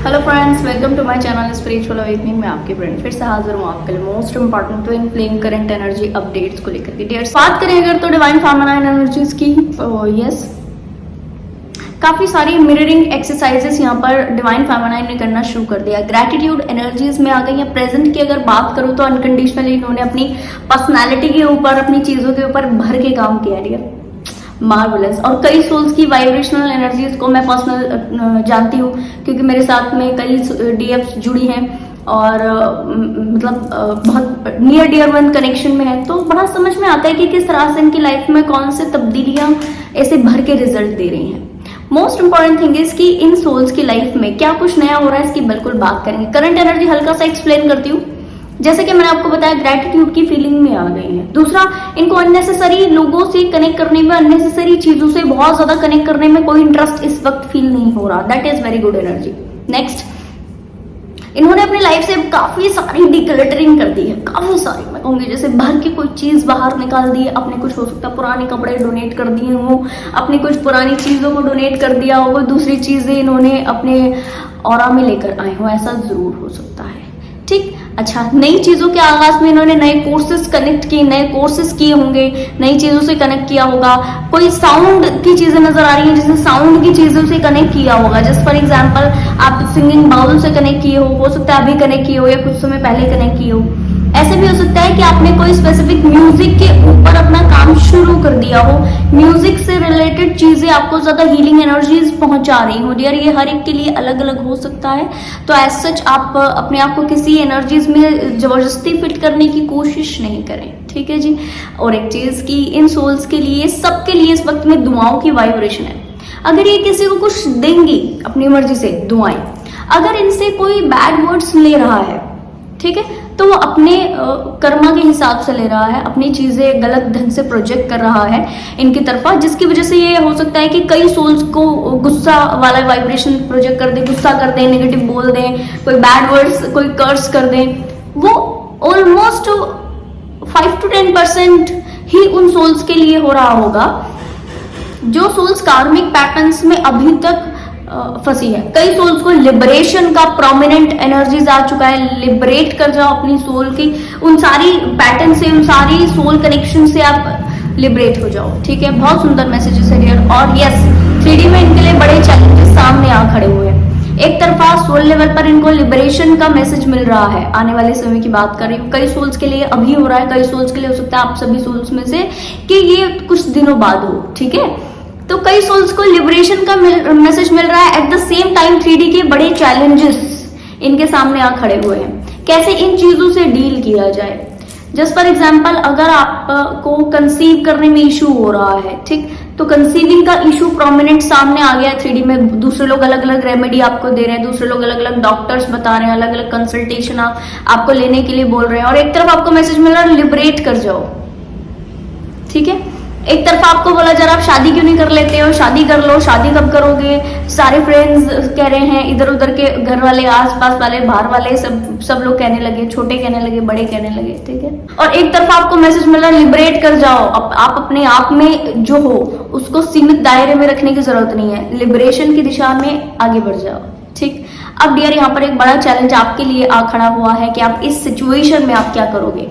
Hello friends, welcome to my channel spiritual awakening. मैं आपके friend फिर से हाजिर हूँ आपके लिए most important twin flame current energy updates को लेकर के। डियर्स, बात करें अगर तो डिवाइन फेमिनाइन एनर्जीज की, यस, काफी सारी मिररिंग एक्सरसाइजेस यहाँ पर डिवाइन फेमिनाइन ने करना शुरू कर दिया। ग्रैटिट्यूड एनर्जीज में आ गई है। प्रेजेंट की अगर बात करूँ तो अनकंडीशनली इन्होंने अपनी पर्सनैलिटी के ऊपर, अपनी चीजों के ऊपर भर के काम किया। Dear, marvellous. और कई सोल्स की वाइब्रेशनल एनर्जीज को मैं पर्सनल जानती हूँ, क्योंकि मेरे साथ में कई डीएफ्स जुड़ी हैं और बहुत नियर डियर वन कनेक्शन में है। तो बड़ा समझ में आता है कि किस तरह से इनकी लाइफ में कौन से तब्दीलियां ऐसे भर के रिजल्ट दे रही हैं। मोस्ट इंपॉर्टेंट थिंग इज कि इन सोल्स की लाइफ में क्या कुछ नया हो रहा है, इसकी बिल्कुल बात करेंगे। करंट एनर्जी हल्का सा एक्सप्लेन करती हूँ। जैसे कि मैंने आपको बताया, ग्रैटिट्यूड की फीलिंग में आ गई है। दूसरा, इनको अननेसेसरी लोगों से कनेक्ट करने में, अननेसेसरी चीजों से बहुत ज्यादा कनेक्ट करने में कोई इंटरेस्ट इस वक्त फील नहीं हो रहा। That is very good energy. Next, इन्होंने अपनी लाइफ से काफी सारी डिक्लटरिंग कर दी है। काफी सारी, मैं कहूंगी जैसे भर की कोई चीज बाहर निकाल दी है। अपने कुछ हो सकता है पुराने कपड़े डोनेट कर दिए हो, अपनी कुछ पुरानी चीजों को डोनेट कर दिया हो, कोई दूसरी चीजें इन्होंने अपने ऑरा में लेकर आए हो, ऐसा जरूर हो सकता है। ठीक, अच्छा, नई चीजों के आगाज में इन्होंने नए कोर्सेज कनेक्ट किए, नए कोर्सेज किए होंगे, नई चीजों से कनेक्ट किया होगा। कोई साउंड की चीजें नजर आ रही हैं, जिसने साउंड की चीजों से कनेक्ट किया होगा। जस्ट फॉर एग्जांपल, आप सिंगिंग बाउल से कनेक्ट किए हो सकता है अभी कनेक्ट किए हो या कुछ समय पहले कनेक्ट किए हो। ऐसे भी हो सकता है कि आपने कोई स्पेसिफिक म्यूजिक के ऊपर अपना काम शुरू कर दिया हो, म्यूजिक से रिलेटेड चीजें आपको ज्यादा हीलिंग एनर्जीज पहुंचा रही हो। डियर, ये हर एक के लिए अलग अलग हो सकता है। तो एज सच आप अपने आप को किसी एनर्जीज में जबरदस्ती फिट करने की कोशिश नहीं करें, ठीक है जी। और एक चीज की, इन सोल्स के लिए, सबके लिए इस वक्त में दुआओं की वाइब्रेशन है। अगर ये किसी को कुछ देंगी अपनी मर्जी से दुआएं, अगर इनसे कोई बैड वर्ड्स ले रहा है, ठीक है, तो वो अपने कर्मा के हिसाब से ले रहा है, अपनी चीजें गलत ढंग से प्रोजेक्ट कर रहा है इनकी तरफा, जिसकी वजह से ये हो सकता है कि कई सोल्स को गुस्सा वाला वाइब्रेशन प्रोजेक्ट कर दे, गुस्सा कर दें, नेगेटिव बोल दें, कोई बैड वर्ड्स, कोई कर्स कर दें। वो ऑलमोस्ट 5 to 10% ही उन सोल्स के लिए हो रहा होगा जो सोल्स कार्मिक पैटर्न्स में अभी तक फंसी है। कई सोल्स को लिबरेशन का प्रोमिनेंट एनर्जीज आ चुका है। लिबरेट कर जाओ अपनी सोल की, उन सारी पैटर्न से, उन सारी सोल कनेक्शन से आप लिबरेट हो जाओ, ठीक है। बहुत सुंदर मैसेजेस है डियर। और यस, 3D में इनके लिए बड़े चैलेंजेस सामने आ खड़े हुए हैं। एक तरफा सोल लेवल पर इनको लिबरेशन का मैसेज मिल रहा है, आने वाले समय की बात कर रही हूँ। कई सोल्स के लिए अभी हो रहा है, कई सोल्स के लिए हो सकता है आप सभी सोल्स में से कि ये कुछ दिनों बाद हो, ठीक है। तो कई सोल्स को लिबरेशन का मैसेज मिल रहा है। At the same time 3D के बड़े चैलेंजेस इनके सामने आ खड़े हुए हैं। कैसे इन चीजों से डील किया जाए। जस्ट फॉर एग्जांपल, अगर आपको कंसीव करने में इशू हो रहा है, ठीक, तो कंसीविंग का इशू प्रोमिनेंट सामने आ गया है 3D में। दूसरे लोग अलग अलग रेमेडी आपको दे रहे हैं, दूसरे लोग अलग अलग डॉक्टर्स बता रहे हैं, अलग अलग कंसल्टेशन आपको लेने के लिए बोल रहे हैं। और एक तरफ आपको मैसेज मिल रहा है लिबरेट कर जाओ, ठीक है। एक तरफ आपको बोला जा रहा है आप शादी क्यों नहीं कर लेते हो, शादी कर लो, शादी कब करोगे। सारे फ्रेंड्स कह रहे हैं, इधर उधर के घर वाले, आसपास वाले, बाहर वाले, सब लोग कहने लगे, छोटे कहने लगे, बड़े कहने लगे, ठीक है। और एक तरफ आपको मैसेज मिल रहा है लिबरेट कर जाओ। आप अपने आप में जो हो उसको सीमित दायरे में रखने की जरूरत नहीं है, लिबरेशन की दिशा में आगे बढ़ जाओ, ठीक। अब डियर, यहाँ पर एक बड़ा चैलेंज आपके लिए आ खड़ा हुआ है कि आप इस सिचुएशन में आप क्या करोगे।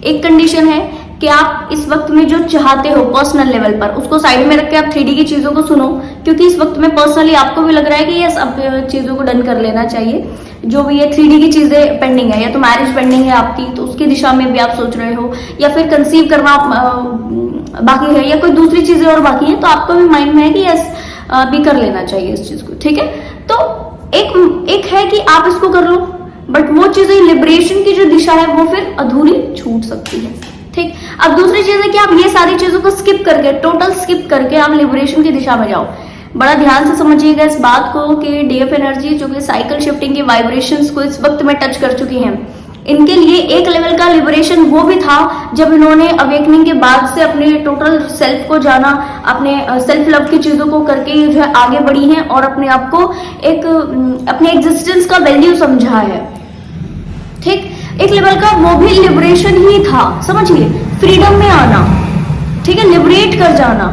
एक कंडीशन है कि आप इस वक्त में जो चाहते हो पर्सनल लेवल पर, उसको साइड में रख के आप 3D की चीजों को सुनो, क्योंकि इस वक्त में पर्सनली आपको भी लग रहा है कि यस, अब चीजों को डन कर लेना चाहिए। जो भी ये 3D की चीजें पेंडिंग है, या तो मैरिज पेंडिंग है आपकी, तो उसकी दिशा में भी आप सोच रहे हो, या फिर कंसीव करना बाकी है, या कोई दूसरी चीजें और बाकी है, तो आपको भी माइंड में है कि यस, अभी कर लेना चाहिए इस चीज को, ठीक है। तो एक है कि आप इसको कर लो, बट वो चीजें, लिबरेशन की जो दिशा है वो फिर अधूरी छूट सकती है, ठीक। अब दूसरी चीज है कि आप ये सारी चीजों को स्किप करके, टोटल स्किप करके आप लिबरेशन की दिशा में जाओ। बड़ा ध्यान से समझिएगा इस बात को कि डीएफ एनर्जी जो कि साइकिल शिफ्टिंग की वाइब्रेशंस को इस वक्त में टच कर चुकी हैं, इनके लिए एक लेवल का लिबरेशन वो भी था जब इन्होंने अवेकनिंग के बाद से अपने टोटल सेल्फ को जाना, अपने सेल्फ लव की चीजों को करके जो है आगे बढ़ी हैं और अपने आप को एक अपने एग्जिस्टेंस का वैल्यू समझा है, ठीक। एक लेवल का वो भी लिबरेशन ही था, समझिए, फ्रीडम में आना, ठीक है, लिबरेट कर जाना,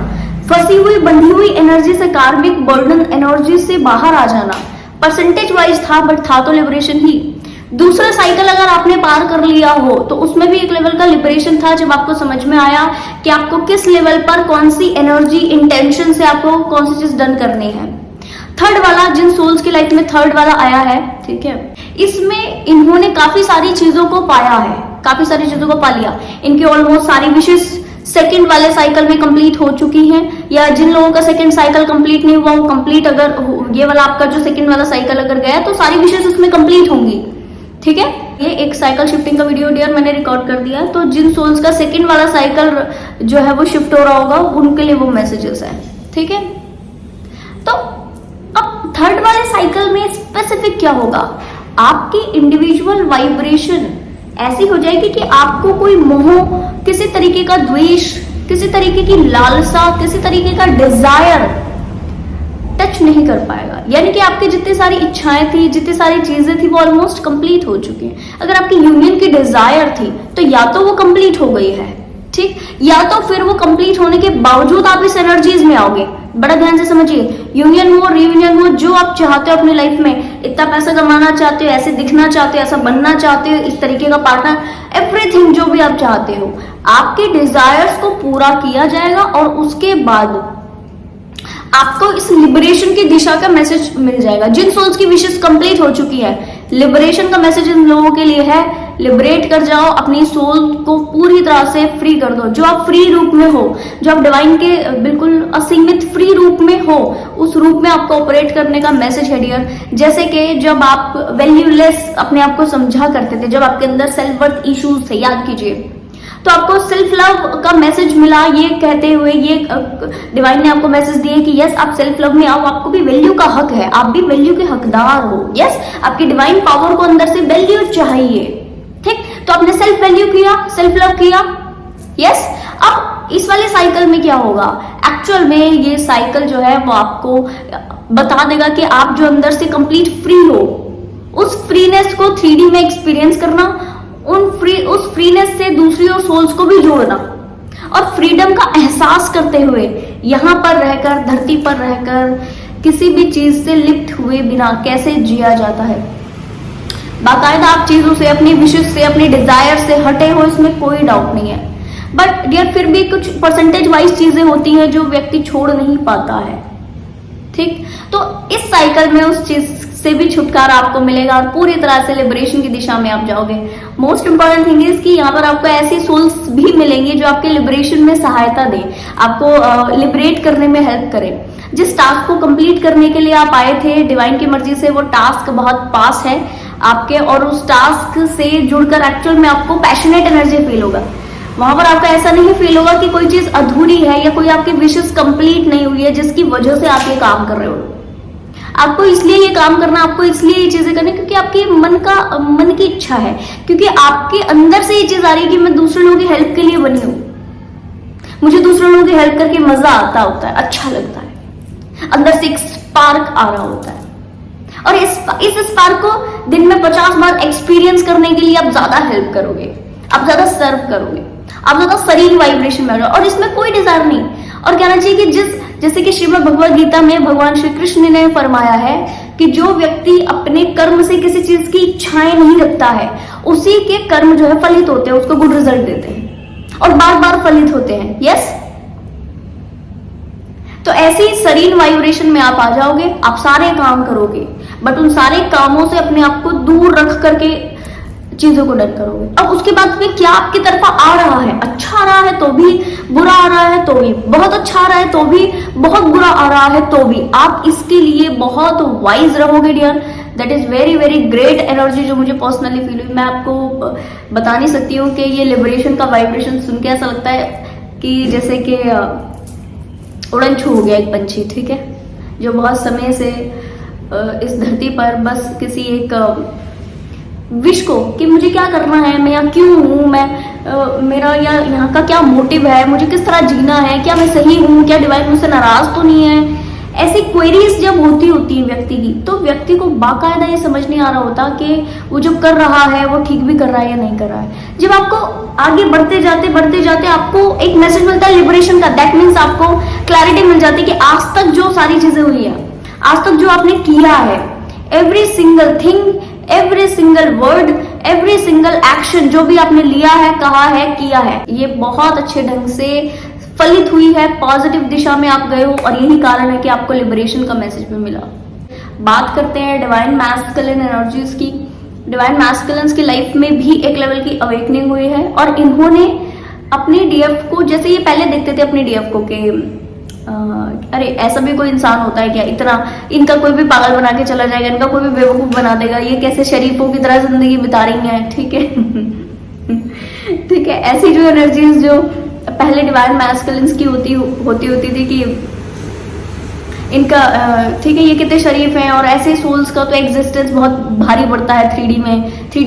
फंसी हुई बंधी हुई एनर्जी से, कार्मिक बर्डन एनर्जी से बाहर आ जाना, परसेंटेज वाइज था बट था तो लिबरेशन ही। दूसरा साइकिल अगर आपने पार कर लिया हो तो उसमें भी एक लेवल का लिबरेशन था, जब आपको समझ में आया कि आपको किस लेवल पर कौन सी एनर्जी इंटेंशन से आपको कौन सी चीज डन करनी है। थर्ड वाला, जिन सोल्स की लाइफ में थर्ड वाला आया है, ठीक है, इसमें इन्होंने काफी सारी चीजों को पाया है, काफी सारी चीजों को पा लिया। इनकी ऑलमोस्ट सारी विशेष सेकंड वाले साइकिल में कंप्लीट हो चुकी हैं, या जिन लोगों का सेकंड साइकिल कंप्लीट नहीं हुआ वो कंप्लीट, अगर ये वाला आपका जो सेकंड वाला साइकिल अगर गया तो सारी विशेष उसमें कंप्लीट होंगी, ठीक है। ये एक साइकिल शिफ्टिंग का वीडियो डियर मैंने रिकॉर्ड कर दिया, तो जिन सोल्स का सेकंड वाला साइकिल जो है वो शिफ्ट हो रहा होगा उनके लिए वो मैसेजेस है, ठीक है। तो अब थर्ड वाले साइकिल में स्पेसिफिक क्या होगा, आपकी इंडिविजुअल वाइब्रेशन ऐसी हो जाएगी कि आपको कोई मोह, किसी तरीके का द्वेष, किसी तरीके की लालसा, किसी तरीके का डिजायर टच नहीं कर पाएगा। यानी कि आपकी जितनी सारी इच्छाएं थी, जितनी सारी चीजें थी वो ऑलमोस्ट कंप्लीट हो चुकी हैं। अगर आपकी यूनियन की डिजायर थी तो या तो वो कंप्लीट हो गई है, ठीक, या तो फिर वो कंप्लीट होने के बावजूद आप इस एनर्जीज में आओगे। बड़ा ध्यान से समझिए, यूनियन हो, रियूनियन हो, जो आप चाहते हो अपनी लाइफ में, इतना पैसा कमाना चाहते हो, ऐसे दिखना चाहते हो, ऐसा बनना चाहते हो, इस तरीके का पार्टनर, एवरीथिंग जो भी आप चाहते हो, आपके डिजायर्स को पूरा किया जाएगा और उसके बाद आपको इस लिबरेशन की दिशा का मैसेज मिल जाएगा। जिन सोल्स की विशेष कंप्लीट हो चुकी है, लिबरेशन का मैसेज इन लोगों के लिए है, लिबरेट कर जाओ, अपनी सोल को पूरी तरह से फ्री कर दो। जो आप फ्री रूप में हो, जो आप डिवाइन के बिल्कुल असीमित फ्री रूप में हो, उस रूप में आपको ऑपरेट करने का मैसेज है डियर। जैसे कि जब आप वैल्यूलेस अपने आप को समझा करते थे, जब आपके अंदर सेल्फ वर्थ इश्यूज थे, याद कीजिए, तो आपको सेल्फ लव का मैसेज मिला, ये कहते हुए, ये डिवाइन ने आपको मैसेज दिए कि यस आप सेल्फ लव में आओ, आपको भी वैल्यू का हक है, आप भी वैल्यू के हकदार हो। यस, आपकी डिवाइन पावर को अंदर से वैल्यू चाहिए, ठीक, तो आपने सेल्फ वैल्यू किया, सेल्फ लव किया। यस, अब इस वाले साइकिल में क्या होगा, एक्चुअल में ये साइकिल जो है वो आपको बता देगा कि आप जो अंदर से कंप्लीट फ्री हो, उस फ्रीनेस को 3D में एक्सपीरियंस करना, उस फ्रीनेस से दूसरी और सोल्स को भी जोड़ना, और फ्रीडम का एहसास करते हुए यहां पर रहकर, धरती पर रहकर, किसी भी चीज से लिप्त हुए बिना कैसे जिया जाता है। बाकायदा आप चीजों से, अपनी विशेष से, अपने डिजायर से हटे हो, इसमें कोई डाउट नहीं है। बट डियर फिर भी कुछ परसेंटेज वाइज चीजें होती हैं जो व्यक्ति छोड़ नहीं पाता है, ठीक, तो इस साइकिल में उस चीज से भी छुटकारा आपको मिलेगा और पूरी तरह से लिबरेशन की दिशा में आप जाओगे। मोस्ट इंपॉर्टेंट थिंग इज कि यहाँ पर आपको ऐसी सोल्स भी मिलेंगी जो आपके लिबरेशन में सहायता दें, आपको लिबरेट करने में हेल्प करें। जिस टास्क को कंप्लीट करने के लिए आप आए थे, डिवाइन की मर्जी से वो टास्क बहुत पास है आपके, और उस टास्क से जुड़कर एक्चुअल में आपको पैशनेट एनर्जी फील होगा। वहां पर आपको ऐसा नहीं फील होगा कि कोई चीज अधूरी है या कोई आपकी विशेष कंप्लीट नहीं हुई है जिसकी वजह से आप ये काम कर रहे हो। आपको इसलिए ये काम करना, आपको इसलिए ये चीजें करनी क्योंकि आपकी मन की इच्छा है, क्योंकि आपके अंदर से ये चीज आ रही है कि मैं दूसरे लोगों की हेल्प के लिए बनी हूं, मुझे दूसरे लोगों की हेल्प करके मजा आता होता है, अच्छा लगता है, अंदर से एक स्पार्क आ रहा होता है, और इस स्पार्क को दिन में 50 बार एक्सपीरियंस करने के लिए आप ज्यादा हेल्प करोगे, आप ज्यादा सर्व करोगे, आप ज्यादा शरीर वाइब्रेशन में, और इसमें कोई डिजायर नहीं। और कहना चाहिए कि जैसे कि श्रीमद् भगवद गीता में भगवान श्री कृष्ण ने फरमाया है कि जो व्यक्ति अपने कर्म से किसी चीज की इच्छाएं नहीं रखता है, उसी के कर्म जो है फलित होते हैं, उसको गुड रिजल्ट देते हैं और बार बार फलित होते हैं। यस, तो ऐसे ही शरीर वाइब्रेशन में आप आ जाओगे, आप सारे काम करोगे, बट उन सारे कामों से अपने आप को दूर रख करके चीजों को डन करोगे। अब उसके बाद में क्या आपकी तरफ आ रहा है, अच्छा आ रहा है तो भी, बुरा आ रहा है तो भी, बहुत अच्छा आ रहा है तो भी, बहुत बुरा आ रहा है तो भी, आप इसके लिए बहुत वाइज रहोगे dear. That is very very great energy जो मुझे पर्सनली फील हुई। मैं आपको बता नहीं सकती हूँ कि ये लिबरेशन का वाइब्रेशन सुन के ऐसा लगता है कि जैसे कि उड़न छू हो गया एक पंछी, ठीक है, जो बहुत समय से इस धरती पर बस किसी एक विश को कि मुझे क्या करना है, मैं यहाँ क्यों हूँ, मैं मेरा यहाँ का क्या मोटिव है, मुझे किस तरह जीना है, क्या मैं सही हूँ, क्या डिवाइन मुझसे नाराज तो नहीं है, ऐसी क्वेरीज जब होती है व्यक्ति की, तो व्यक्ति को बाकायदा ये समझ नहीं आ रहा होता कि वो जो कर रहा है वो ठीक भी कर रहा है या नहीं कर रहा है। जब आपको आगे बढ़ते जाते आपको एक मैसेज मिलता है लिबरेशन का, दैट मीन्स आपको क्लैरिटी मिल जाती है कि आज तक जो सारी चीजें हुई है, आज तक जो आपने किया है, every single thing, every single word, every single action जो भी आपने लिया है, कहा है, किया है, ये बहुत अच्छे ढंग से फलित हुई है, पॉजिटिव दिशा में आप गए हो और यही कारण है कि आपको लिबरेशन का मैसेज भी मिला। बात करते हैं डिवाइन मैस्कुलिन एनर्जीज की। डिवाइन मैस्कुलिन्स की लाइफ में भी एक लेवल की अवेकनिंग हुई है और इन्होंने अपनी डीएफ को, जैसे ये पहले देखते थे अपनी डीएफ को कि अरे ऐसा भी कोई इंसान होता है क्या, इतना इनका कोई भी पागल बना के चला जाएगा, इनका कोई भी बेवकूफ बना देगा, ये कैसे शरीफों की तरह जिंदगी बिता रही हैं, ठीक है। ठीक है, ऐसी जो एनर्जीज जो पहले डिवाइन मैस्कुलिन्स की होती थी कि इनका ठीक है ये कितने शरीफ हैं, और ऐसे सोल्स का तो एग्जिस्टेंस बहुत भारी पड़ता है 3D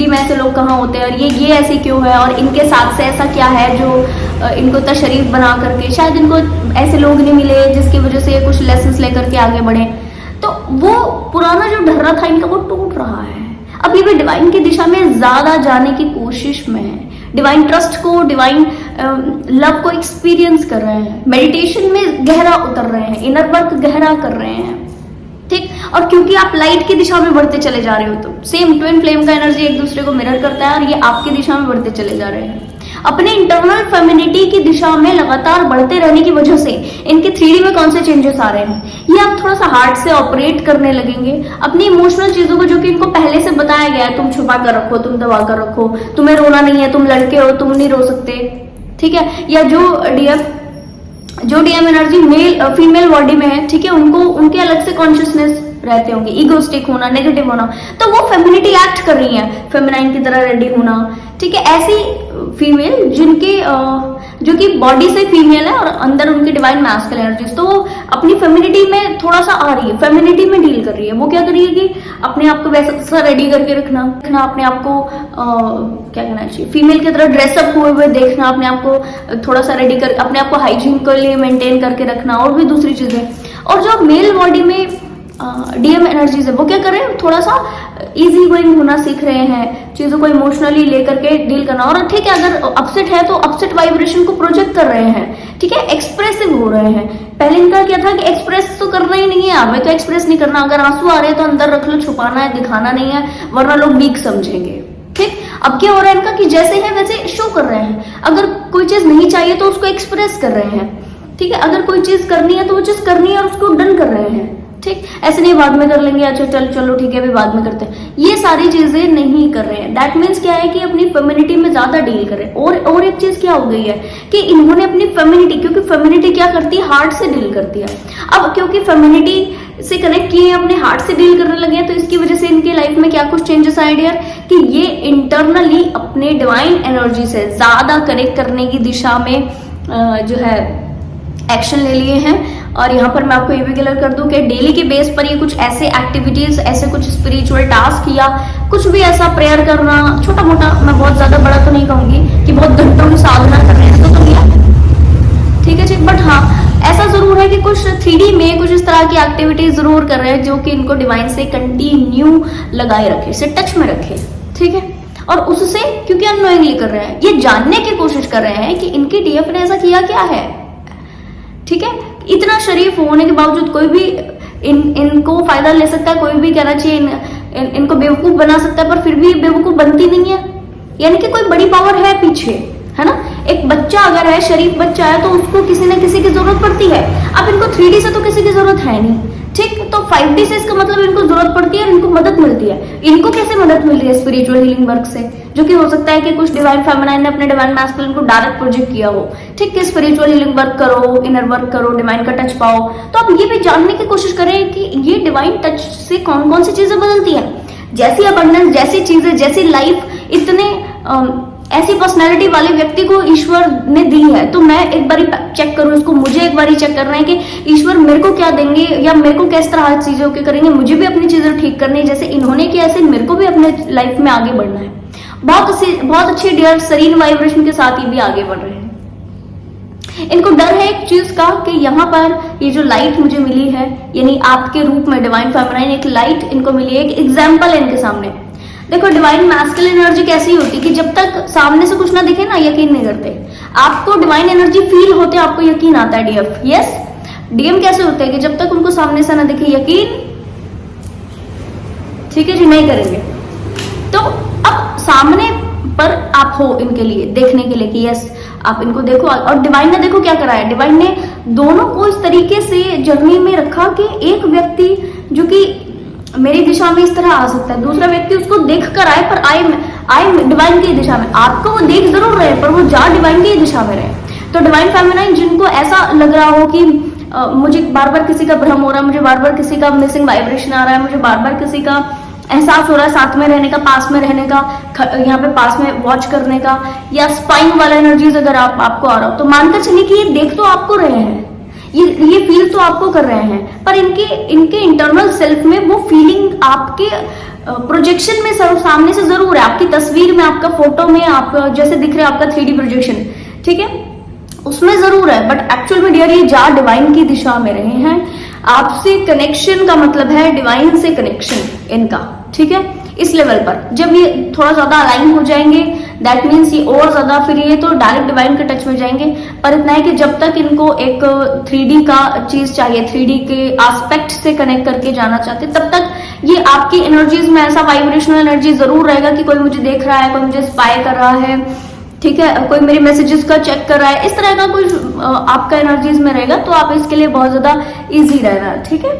में ऐसे लोग कहाँ होते हैं, और ये ऐसे क्यों है, और इनके साथ से ऐसा क्या है जो इनको इतना शरीफ बना करके, शायद इनको ऐसे लोग नहीं मिले जिसकी वजह से कुछ लेसन्स लेकर के आगे बढ़े। तो वो पुराना जो ढर्रा था इनका वो टूट रहा है। अब ये भी डिवाइन की दिशा में ज्यादा जाने की कोशिश में है, डिवाइन ट्रस्ट को, डिवाइन लव को एक्सपीरियंस कर रहे हैं, मेडिटेशन में गहरा उतर रहे हैं, इनर वर्क गहरा कर रहे हैं, ठीक। और क्योंकि आप लाइट की दिशा में बढ़ते चले जा रहे हो, तो सेम ट्विन फ्लेम का एनर्जी एक दूसरे को मिरर करता है और ये आपकी दिशा में बढ़ते चले जा रहे हैं। अपने इंटरनल फेमिनिटी की दिशा में लगातार बढ़ते रहने की वजह से इनके 3D में कौन से चेंजेस आ रहे हैं, ये आप थोड़ा सा हार्ट से ऑपरेट करने लगेंगे। अपनी इमोशनल चीजों को जो कि इनको पहले से बताया गया है, तुम छुपा कर रखो, तुम दबा कर रखो, तुम्हें रोना नहीं है, तुम लड़के हो, तुम नहीं रो सकते, ठीक है। या जो DM energy male female body में है, ठीक है, उनको उनके अलग से कॉन्शियसनेस रहते होंगे, ईगोस्टिक होना, नेगेटिव होना, तो वो फेमिनिटी एक्ट कर रही है, फेमिनाइन की तरह रेडी होना, ठीक है। ऐसी फीमेल जिनके जो कि बॉडी से फीमेल है और अंदर उनकी डिवाइन मैस्कुलिन एनर्जीज, तो वो अपनी फेमिनिटी में थोड़ा सा आ रही है, फेमिनिटी में डील कर रही है। वो क्या कर रही है कि अपने आप को वैसा रेडी करके रखना, अपने आप को क्या कहना चाहिए, फीमेल की तरह ड्रेसअप हुए हुए देखना, अपने आप को थोड़ा सा रेडी कर, अपने आप को हाइजीन के लिए मेंटेन करके रखना, और भी दूसरी चीजें। और जो मेल बॉडी में डीएम एनर्जीज है, वो क्या कर रहे हैं, थोड़ा सा इजी गोइंग होना सीख रहे हैं, चीजों को इमोशनली लेकर के डील करना। और ठीक है, अगर अपसेट है तो अपसेट वाइब्रेशन को प्रोजेक्ट कर रहे हैं, ठीक है, एक्सप्रेसिव हो रहे हैं। पहले इनका क्या था कि एक्सप्रेस तो करना ही नहीं है, हमें तो एक्सप्रेस नहीं करना, अगर आंसू आ रहे हैं तो अंदर रख लो, छुपाना है, दिखाना नहीं है, वरना लोग वीक समझेंगे, ठीक। अब क्या हो रहा है इनका कि जैसे है वैसे शो कर रहे हैं, अगर कोई चीज नहीं चाहिए तो उसको एक्सप्रेस कर रहे हैं, ठीक है, अगर कोई चीज करनी है तो वो चीज करनी है और उसको डन कर रहे हैं, ठीक। ऐसे नहीं बाद में कर लेंगे, अच्छा चलो ठीक है अभी बाद में करते हैं, ये सारी चीजें नहीं कर रहे हैं। दैट मीन्स क्या है कि अपनी फेमिनिटी में ज्यादा डील कर रहे हैं। और एक चीज क्या हो गई है कि इन्होंने अपनी फेमिनिटी, क्योंकि फेमिनिटी क्या करती है, हार्ट से डील करती है। अब क्योंकि फेमिनिटी से कनेक्ट किए हैं, अपने हार्ट से डील करने लगे हैं, तो इसकी वजह से इनके लाइफ में क्या कुछ चेंजेस आए डियर, कि ये इंटरनली अपने डिवाइन एनर्जी से ज्यादा कनेक्ट करने की दिशा में जो है एक्शन ले लिए हैं। और यहाँ पर मैं आपको ये भी क्लियर कर दूं कि डेली के बेस पर ये कुछ ऐसे एक्टिविटीज, ऐसे कुछ स्पिरिचुअल टास्क या कुछ भी ऐसा प्रेयर करना, छोटा मोटा, मैं बहुत ज्यादा बड़ा तो नहीं कहूंगी कि बहुत घंटों की साधना कर रहे हैं, तो किया, ठीक है, ठीक। बट हाँ, ऐसा जरूर है कि कुछ 3D में कुछ इस तरह की एक्टिविटीज जरूर कर रहे हैं जो कि इनको डिवाइन से कंटिन्यू लगाए रखे, से टच में रखे, ठीक है। और उससे क्योंकि अननोइंगली कर रहे हैं, ये जानने की कोशिश कर रहे हैं कि इनकी डीएफ ने ऐसा किया क्या है, ठीक है। इतना शरीफ होने के बावजूद कोई भी इनको फायदा ले सकता है, कोई भी कहना चाहिए इनको बेवकूफ बना सकता है, पर फिर भी बेवकूफ बनती नहीं है, यानी कि कोई बड़ी पावर है पीछे, है ना। एक बच्चा अगर है, शरीफ बच्चा है, तो उसको किसी न किसी की जरूरत पड़ती है। अब इनको 3D से तो किसी की जरूरत है नहीं, ठीक। तो 5D से इसका मतलब इनको जरूरत पड़ती है और इनको मदद मिलती है। इनको कैसे मदद मिल रही है, स्पिरिचुअल हीलिंग वर्क से, जो कि हो सकता है कि कुछ डिवाइन फेमिनाइन ने अपने डिवाइन मैस्कुलिन को डायरेक्ट प्रोजेक्ट किया हो, ठीक। कि स्पिरिचुअल हीलिंग वर्क करो, इनर वर्क करो, डिवाइन का टच पाओ। तो आप ये भी जानने की कोशिश करें कि ये डिवाइन टच से कौन कौन सी चीजें बदलती है। जैसी अबंडेंस, जैसी चीजें, जैसी लाइफ इतने ऐसी पर्सनैलिटी वाले व्यक्ति को ईश्वर ने दी है, तो मैं एक बारी चेक करूं इसको, मुझे एक बारी चेक करना है कि ईश्वर मेरे को क्या देंगे या मेरे को किस तरह चीजों के करेंगे, मुझे भी अपनी चीजें ठीक करनी है, जैसे इन्होंने किया ऐसे मेरे को भी अपने लाइफ में आगे बढ़ना है। बहुत अच्छे डियर सरीन वाइब्रेशन के साथ ये भी आगे बढ़ रहे हैं। इनको डर है एक चीज का कि यहाँ पर ये जो लाइट मुझे मिली है, यानी आपके रूप में डिवाइन फेमिनाइन एक लाइट इनको मिली है, एक एग्जाम्पल है इनके सामने। देखो, डिवाइन मैस्कुलिन एनर्जी कैसी होती है कि जब तक सामने से कुछ ना दिखे ना, यकीन नहीं करते। आपको डिवाइन एनर्जी फील होते, आपको यकीन आता है डीएफ, यस। डीएम कैसे होते हैं कि जब तक उनको सामने से ना दिखे, यकीन ठीक है जी, नहीं करेंगे। तो अब सामने पर आप हो इनके लिए देखने के लिए कि यस आप इनको देखो। और डिवाइन ने देखो क्या करा है, डिवाइन ने दोनों को इस तरीके से जर्नी में रखा कि एक व्यक्ति जो कि मेरी दिशा में इस तरह आ सकता है, दूसरा व्यक्ति उसको देख कर आए पर आए डिवाइन की दिशा में। आपको वो देख जरूर रहे पर वो जा डिवाइन की दिशा में रहे। तो डिवाइन फेमिनाइन जिनको ऐसा लग रहा हो कि मुझे बार बार किसी का भ्रम हो रहा है, मुझे बार बार किसी का मिसिंग वाइब्रेशन आ रहा है, मुझे बार बार किसी का एहसास हो रहा है साथ में रहने का, पास में रहने का, यहाँ पे पास में वॉच करने का, या स्पाइंग वाला एनर्जीज अगर आपको आ रहा हो, तो मानकर चलिए कि ये देख तो आपको रहे हैं, ये फील तो आपको कर रहे हैं, पर इनके इंटरनल सेल्फ में वो फीलिंग आपके प्रोजेक्शन में सामने से जरूर है, आपकी तस्वीर में, आपका फोटो में, आप जैसे दिख रहे हैं आपका 3D प्रोजेक्शन, ठीक है, उसमें जरूर है। बट एक्चुअल में डियर ये जा डिवाइन की दिशा में रहे हैं। आपसे कनेक्शन का मतलब है डिवाइन से कनेक्शन इनका, ठीक है, इस लेवल पर। जब ये थोड़ा ज्यादा अलाइन हो जाएंगे दैट मीन्स ये और ज्यादा, फिर ये तो डायरेक्ट डिवाइन के टच में जाएंगे। पर इतना है कि जब तक इनको एक 3D का चीज चाहिए, 3D के एस्पेक्ट से कनेक्ट करके जाना चाहते, तब तक ये आपकी एनर्जीज में ऐसा वाइब्रेशनल एनर्जी जरूर रहेगा कि कोई मुझे देख रहा है, कोई मुझे स्पाई कर रहा है, ठीक है, कोई मेरे मैसेजेस का चेक कर रहा है, इस तरह का कुछ आपका एनर्जीज में रहेगा। तो आप इसके लिए बहुत ज्यादा इजी रहना, ठीक है,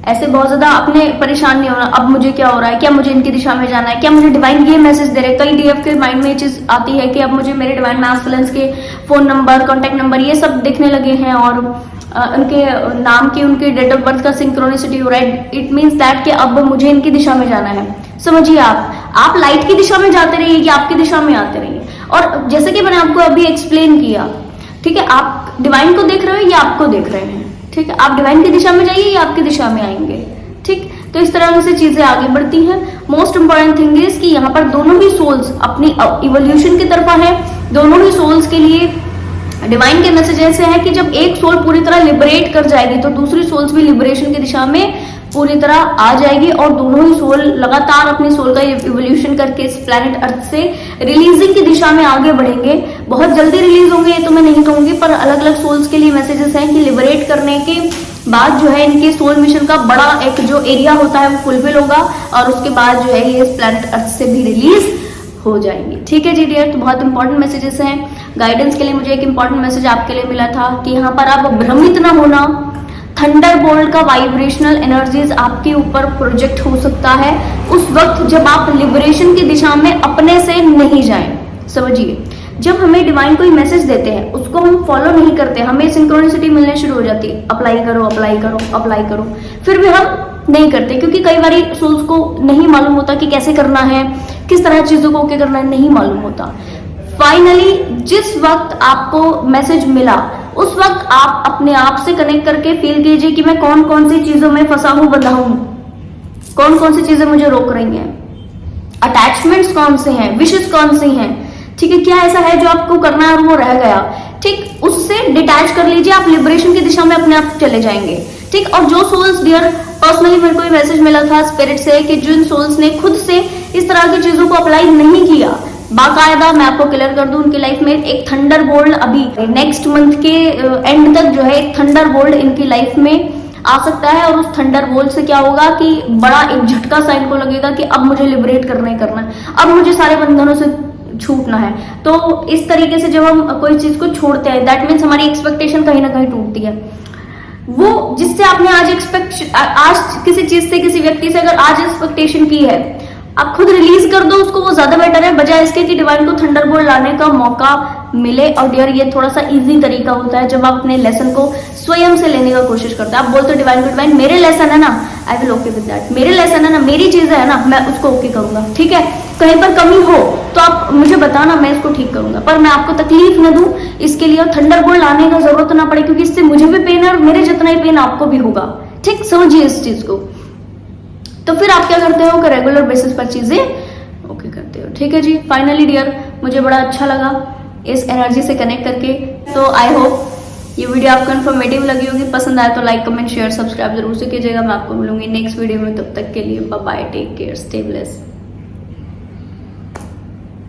ऐसे बहुत ज्यादा अपने परेशान नहीं होना, अब मुझे क्या हो रहा है, क्या मुझे इनकी दिशा में जाना है, क्या मुझे डिवाइन ये मैसेज दे रहे हैं। कई डीएफ के माइंड में ये चीज आती है कि अब मुझे मेरे डिवाइन मैस्कुलिन्स के फोन नंबर, कॉन्टेक्ट नंबर ये सब दिखने लगे हैं और उनके नाम की, उनके डेट ऑफ बर्थ का सिंक्रोनिसिटी हो रहा है। इट मीन्स दैट कि अब मुझे इनकी दिशा में जाना है। समझिए आप लाइट की दिशा में जाते रहिए या आपकी दिशा में आते रहिए। और जैसे कि मैंने आपको अभी एक्सप्लेन किया, ठीक है, आप डिवाइन को देख रहे हो या आपको देख रहे हैं, ठीक है, आप डिवाइन की दिशा में जाइए या आपकी दिशा में आएंगे, ठीक। तो इस तरह से चीजें आगे बढ़ती हैं। मोस्ट इंपॉर्टेंट थिंग इज कि यहाँ पर दोनों ही सोल्स अपनी इवोल्यूशन की तरफ है। दोनों ही सोल्स के लिए डिवाइन के मैसेज ऐसे है कि जब एक सोल पूरी तरह लिबरेट कर जाएगी तो दूसरी सोल्स भी लिबरेशन की दिशा में पूरी तरह आ जाएगी और दोनों ही सोल लगातार अपने सोल का इवोल्यूशन करके इस प्लैनेट अर्थ से रिलीजिंग की दिशा में आगे बढ़ेंगे। बहुत जल्दी रिलीज होंगे ये तो मैं नहीं कहूंगी, पर अलग अलग सोल्स के लिए मैसेजेस हैं कि लिबरेट करने के बाद जो है इनके सोल मिशन का बड़ा एक जो एरिया होता है वो फुलफिल होगा और उसके बाद जो है ये इस प्लैनेट अर्थ से भी रिलीज हो जाएंगे, ठीक है जी डियर। तो बहुत इंपॉर्टेंट मैसेजेस हैं। गाइडेंस के लिए मुझे एक इंपॉर्टेंट मैसेज आपके लिए मिला था कि यहाँ पर आप भ्रमित ना होना, थंडरबोल्ट का वाइब्रेशनल एनर्जीज आपके ऊपर प्रोजेक्ट हो सकता है उस वक्त जब आप लिबरेशन की दिशा में अपने से नहीं जाएं। समझिए, जब हमें डिवाइन कोई मैसेज देते हैं उसको हम फॉलो नहीं करते, हमें सिंक्रोनिसिटी मिलने शुरू हो जाती है, अप्लाई करो अप्लाई करो अप्लाई करो, फिर भी हम नहीं करते क्योंकि कई बार सोल्स को नहीं मालूम होता कि कैसे करना है, किस तरह चीजों को ओके करना है, नहीं मालूम होता। फाइनली जिस वक्त आपको मैसेज मिला उस वक्त आप अपने आप से कनेक्ट करके फील कीजिए कि मैं कौन कौन सी चीजों में फंसा हूं, बंधा हूं, कौन कौन सी चीजें मुझे रोक रही हैं, अटैचमेंट्स कौन से हैं, विशेष कौन सी हैं, ठीक है, क्या ऐसा है जो आपको करना है और वो रह गया, ठीक, उससे डिटैच कर लीजिए, आप लिबरेशन की दिशा में अपने आप चले जाएंगे, ठीक। और जो सोल्स डियर पर्सनली मेरे को मैसेज मिला था स्पिरिट से कि जिन सोल्स ने खुद से इस तरह की चीजों को अप्लाई नहीं किया, बाकायदा मैं आपको क्लियर कर दूं, उनकी लाइफ में एक थंडर बोल्ट अभी नेक्स्ट मंथ के एंड तक जो है एक थंडर बोल्ट इनकी लाइफ में आ सकता है। और उस थंडर बोल्ट से क्या होगा कि बड़ा एक झटका सा इनको लगेगा कि अब मुझे लिबरेट करना ही करना है, अब मुझे सारे बंधनों से छूटना है। तो इस तरीके से जब हम कोई चीज को छोड़ते हैं दैट मीन्स हमारी एक्सपेक्टेशन कहीं ना कहीं टूटती है। वो जिससे आपने आज किसी चीज से, किसी व्यक्ति से अगर आज एक्सपेक्टेशन की है, आप खुद रिलीज कर दो उसको, वो ज्यादा बेटर है बजाय इसके कि डिवाइन को थंडरबोल्ट लाने का मौका मिले। और डियर ये थोड़ा सा इजी तरीका होता है जब आप अपने लेसन को स्वयं से लेने का कोशिश करते हैं। आप बोलते हो डिवाइन को, डिवाइन मेरे लेसन है ना, I will okay with that, मेरे लेसन है ना, मेरी चीज है ना, मैं उसको ओके करूंगा, ठीक है। कहीं पर कमी हो तो आप मुझे बताना, मैं इसको ठीक करूंगा, पर मैं आपको तकलीफ न दूं इसके लिए थंडरबोल्ट लाने का जरूरत ना पड़े क्योंकि इससे मुझे भी पेन है और मेरे जितना ही पेन आपको भी होगा, ठीक। समझिए इस चीज को। तो फिर आप क्या करते हो कि रेगुलर बेसिस पर चीजें ओके करते हो, ठीक है जी। फाइनली डियर मुझे बड़ा अच्छा लगा इस एनर्जी से कनेक्ट करके। तो आई होप ये वीडियो आपको इन्फॉर्मेटिव लगी होगी, पसंद आए तो लाइक कमेंट शेयर सब्सक्राइब जरूर से कीजिएगा। मैं आपको मिलूंगी नेक्स्ट वीडियो में, तब तक के लिए bye bye, take care, stay blessed.